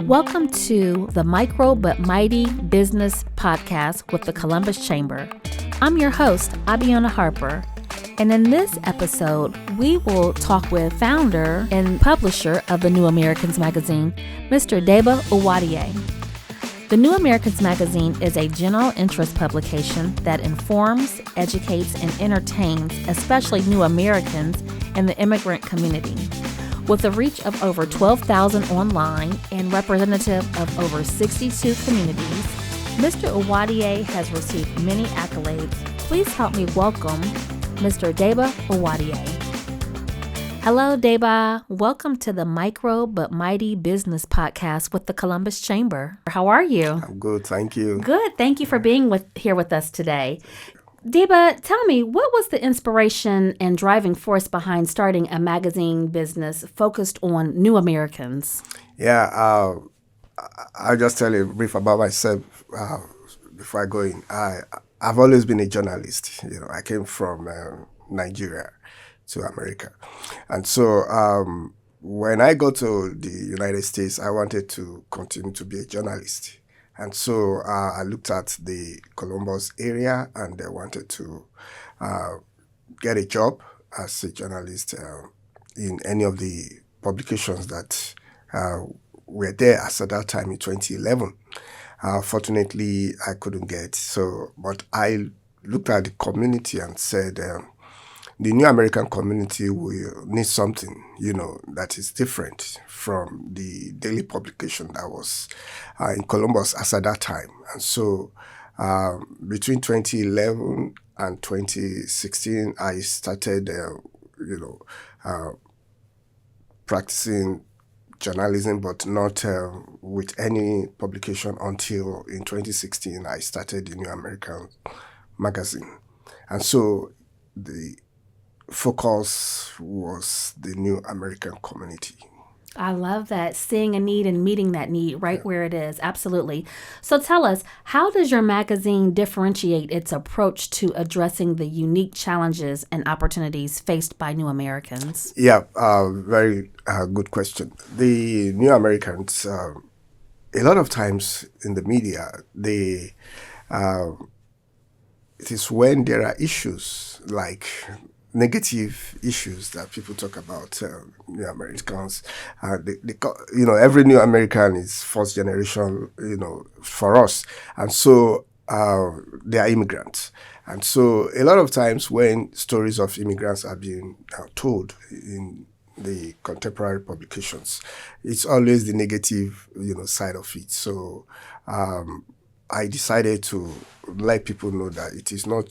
Welcome to the Micro But Mighty Business Podcast with the Columbus Chamber. I'm your host, Abiona Harper, and in this episode, we will talk with founder and publisher of the New Americans magazine, Mr. Deba Uwadiae. The New Americans magazine is a general interest publication that informs, educates, and entertains, especially new Americans and the immigrant community. With a reach of over 12,000 online and representative of over 62 communities, Mr. Uwadiae has received many accolades. Please help me welcome Mr. Deba Uwadiae. Hello, Deba. Welcome to the Micro But Mighty Business Podcast with the Columbus Chamber. How are you? I'm good, thank you. Good. Thank you for being here with us today. Deba, tell me, what was the inspiration and driving force behind starting a magazine business focused on new Americans? Yeah, I'll just tell you a brief about myself before I go in. I've always been a journalist. I came from Nigeria to America. And so when I go to the United States, I wanted to continue to be a journalist. And so I looked at the Columbus area and I wanted to get a job as a journalist in any of the publications that were there as at that time in 2011. Fortunately, I couldn't get. But I looked at the community and said, the new American community will need something, that is different from the daily publication that was in Columbus as at that time. And so between 2011 and 2016, I started, practicing journalism, but not with any publication until in 2016, I started the New American magazine. And so the focus was the new American community. I love that, seeing a need and meeting that need right where it is. Absolutely. So tell us, how does your magazine differentiate its approach to addressing the unique challenges and opportunities faced by new Americans? Yeah, very good question. The new Americans, a lot of times in the media, it is when there are issues like negative issues that people talk about new Americans. Every new American is first generation, for us. And so they are immigrants. And so a lot of times when stories of immigrants are being told in the contemporary publications, it's always the negative, side of it. So I decided to let people know that it is not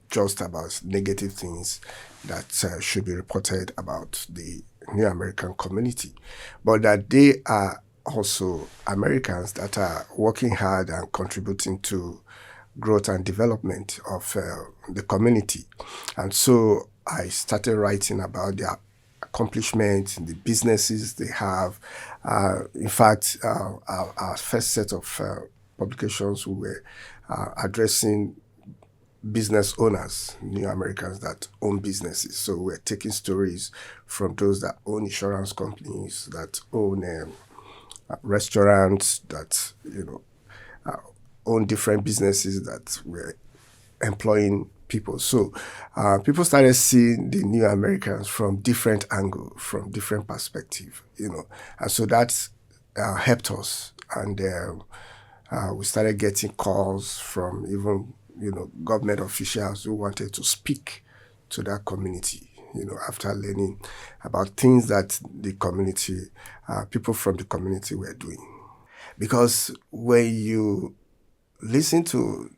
just about negative things that should be reported about the new American community, but that they are also Americans that are working hard and contributing to growth and development of the community. And so I started writing about their accomplishments, the businesses they have. In fact, our first set of publications, we were addressing business owners, new Americans that own businesses. So we're taking stories from those that own insurance companies, that own restaurants, that own different businesses that were employing people. So people started seeing the new Americans from different angles, from different perspective, and so that helped us. And we started getting calls from even government officials who wanted to speak to that community, after learning about things that the community, people from the community were doing. Because when you listen to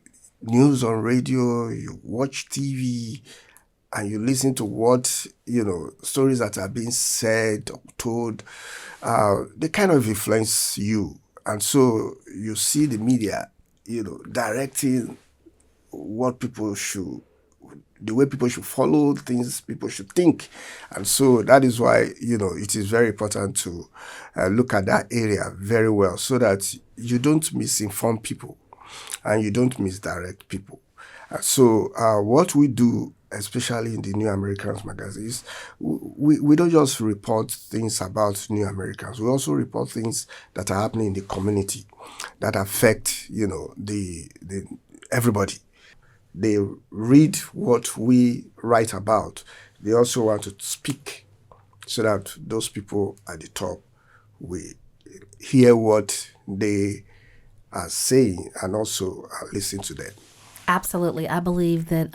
news on radio, you watch TV, and you listen to what, stories that are being said or told, they kind of influence you. And so you see the media, directing what people should, the way people should follow things, people should think. And so that is why, it is very important to look at that area very well so that you don't misinform people and you don't misdirect people. So what we do especially in the New Americans magazines, we don't just report things about New Americans. We also report things that are happening in the community that affect, the everybody. They read what we write about. They also want to speak so that those people at the top will hear what they are saying and also listen to them. Absolutely. I believe that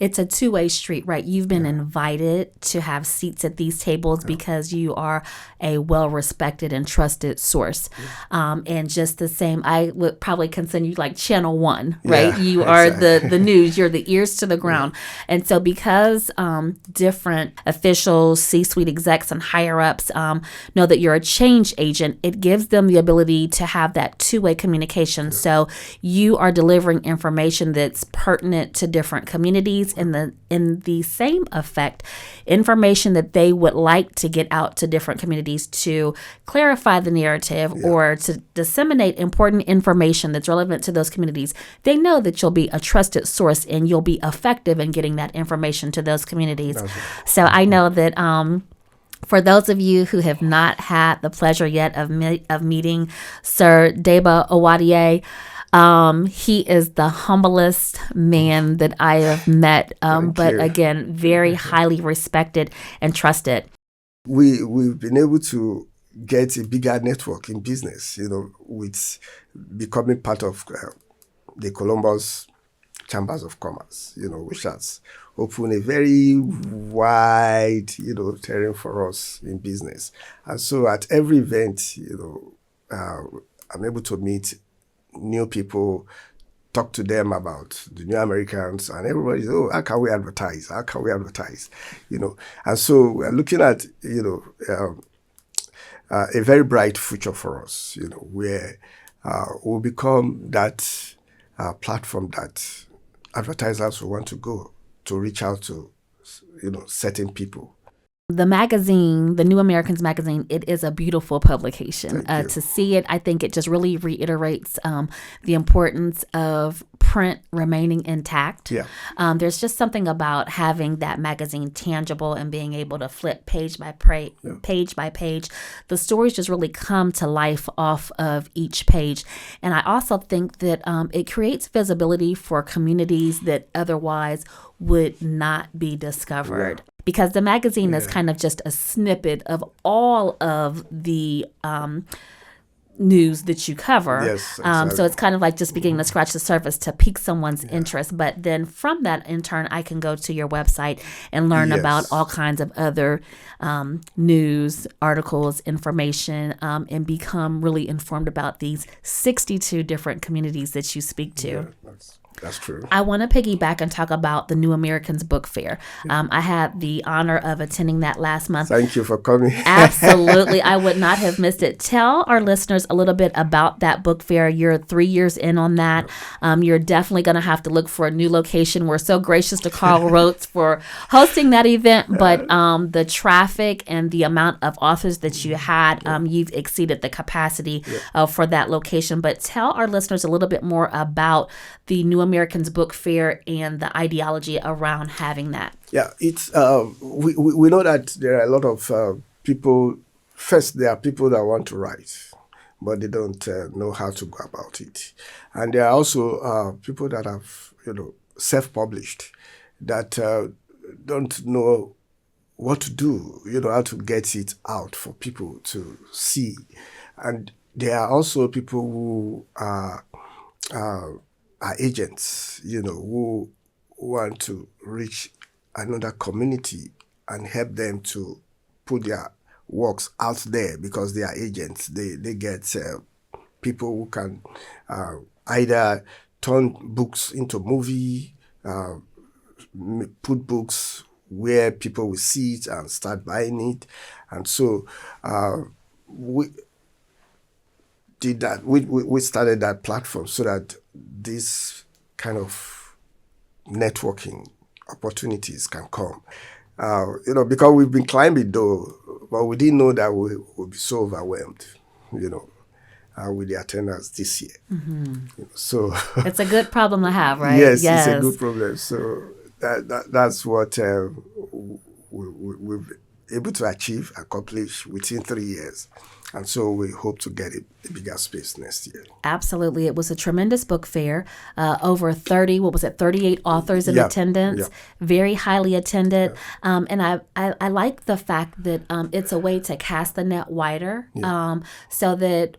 it's a two-way street, right? You've been invited to have seats at these tables because you are a well-respected and trusted source. And just the same, I would probably consider you like Channel One, right? Yeah, You are exactly. the news. You're the ears to the ground. And so because different officials, C-suite execs, and higher-ups know that you're a change agent, it gives them the ability to have that two-way communication. So you are delivering information that's pertinent to different communities, in the same effect, information that they would like to get out to different communities to clarify the narrative or to disseminate important information that's relevant to those communities. They know that you'll be a trusted source and you'll be effective in getting that information to those communities. So I know that for those of you who have not had the pleasure yet of meeting Sir Deba Uwadiae, he is the humblest man that I have met, but again, very highly respected and trusted. We've been able to get a bigger network in business, with becoming part of the Columbus Chambers of Commerce, which has opened a very wide, terrain for us in business. And so at every event, I'm able to meet new people, talk to them about the New Americans, and everybody says, how can we advertise? How can we advertise? And so we're looking at, a very bright future for us, where we'll become that platform that advertisers will want to go to reach out to, certain people. The magazine, the New Americans magazine, it is a beautiful publication. To see it, I think it just really reiterates the importance of print remaining intact. Yeah. There's just something about having that magazine tangible and being able to flip page by page. The stories just really come to life off of each page. And I also think that it creates visibility for communities that otherwise would not be discovered. Yeah. Because the magazine is kind of just a snippet of all of the news that you cover. Yes, exactly. So it's kind of like just beginning to scratch the surface to pique someone's interest. But then from that, in turn, I can go to your website and learn about all kinds of other news, articles, information, and become really informed about these 62 different communities that you speak to. Yeah, that's true. I want to piggyback and talk about the New Americans Book Fair. I had the honor of attending that last month. Thank you for coming. Absolutely. I would not have missed it. Tell our listeners a little bit about that book fair. You're 3 years in on that. You're definitely going to have to look for a new location. We're so gracious to Carl Rhodes for hosting that event, but the traffic and the amount of authors that you had, you've exceeded the capacity for that location. But tell our listeners a little bit more about the New Americans Book Fair and the ideology around having that. Yeah, it's we know that there are a lot of people. First, there are people that want to write, but they don't know how to go about it, and there are also people that have self-published that don't know what to do, how to get it out for people to see, and there are also people who are agents, who want to reach another community and help them to put their works out there because they are agents. They get people who can either turn books into movie, put books where people will see it and start buying it. And so we did that. We started that platform so that this kind of networking opportunities can come. Because we've been climbing though, but we didn't know that we would be so overwhelmed, with the attendance this year. Mm-hmm. So it's a good problem to have, right? Yes, it's a good problem. So that's what we've able to accomplish within 3 years. And so we hope to get a bigger space next year. Absolutely. It was a tremendous book fair. Over 38 authors in attendance, very highly attended. And I like the fact that it's a way to cast the net wider so that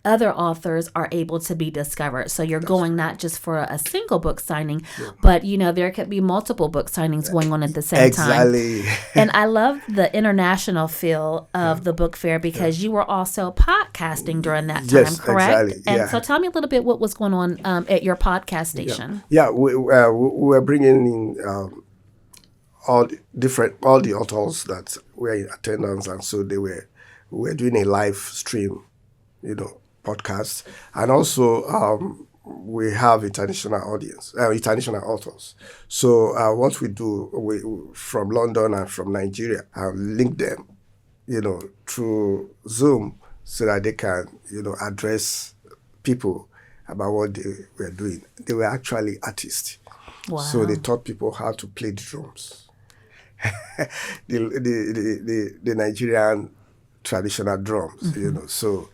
other authors are able to be discovered. So you're going not just for a single book signing, but, there could be multiple book signings going on at the same time. Exactly. And I love the international feel of the book fair because you were also podcasting during that time, correct? Exactly. And so tell me a little bit what was going on at your podcast station. We were bringing in all the authors that were in attendance, and so we were doing a live stream, podcast, and also we have international authors. So what we do, we from London and from Nigeria, link them, through Zoom, so that they can, address people about what they were doing. They were actually artists, so they taught people how to play the drums, the Nigerian traditional drums, So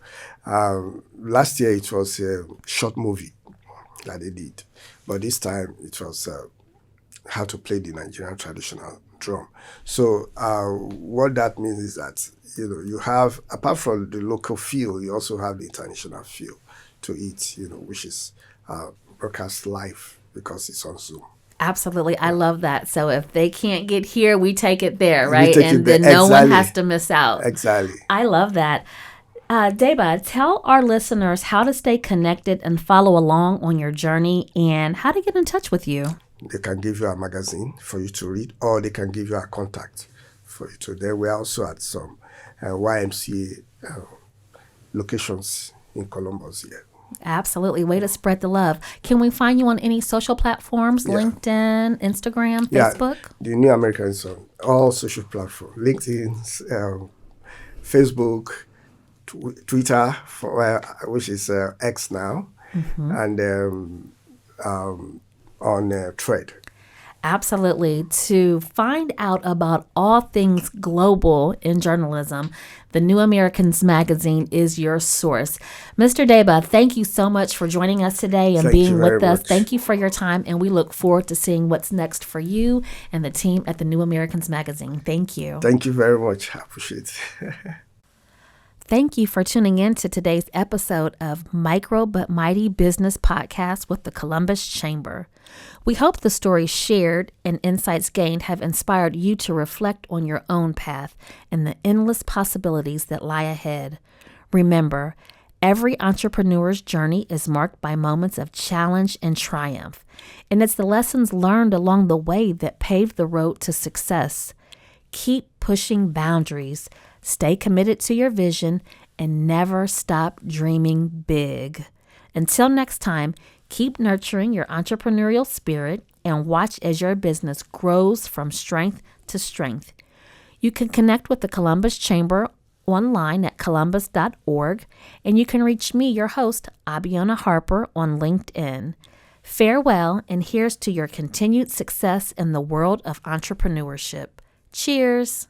last year it was a short movie that they did, but this time it was how to play the Nigerian traditional drum. So what that means is that you have, apart from the local feel, you also have the international feel to it, which is broadcast live because it's on Zoom. Absolutely. I love that. So if they can't get here, we take it there, right? Then no one has to miss out. Exactly. I love that. Deba, tell our listeners how to stay connected and follow along on your journey and how to get in touch with you. They can give you a magazine for you to read, or they can give you a contact for you to. Then we're also at some YMCA locations in Columbus here. Absolutely. Way to spread the love. Can we find you on any social platforms? LinkedIn, Instagram, Facebook? The New Americans on all social platforms. LinkedIn, Facebook, Twitter, which is X now, and on Thread. Absolutely. To find out about all things global in journalism, the New Americans magazine is your source. Mr. Deba, thank you so much for joining us today and being with us. Thank you for your time, and we look forward to seeing what's next for you and the team at the New Americans magazine. Thank you. Thank you very much. I appreciate it. Thank you for tuning in to today's episode of Micro But Mighty Business Podcast with the Columbus Chamber. We hope the stories shared and insights gained have inspired you to reflect on your own path and the endless possibilities that lie ahead. Remember, every entrepreneur's journey is marked by moments of challenge and triumph, and it's the lessons learned along the way that pave the road to success. Keep pushing boundaries, stay committed to your vision, and never stop dreaming big. Until next time, keep nurturing your entrepreneurial spirit and watch as your business grows from strength to strength. You can connect with the Columbus Chamber online at columbus.org, and you can reach me, your host, Abiona Harper, on LinkedIn. Farewell, and here's to your continued success in the world of entrepreneurship. Cheers.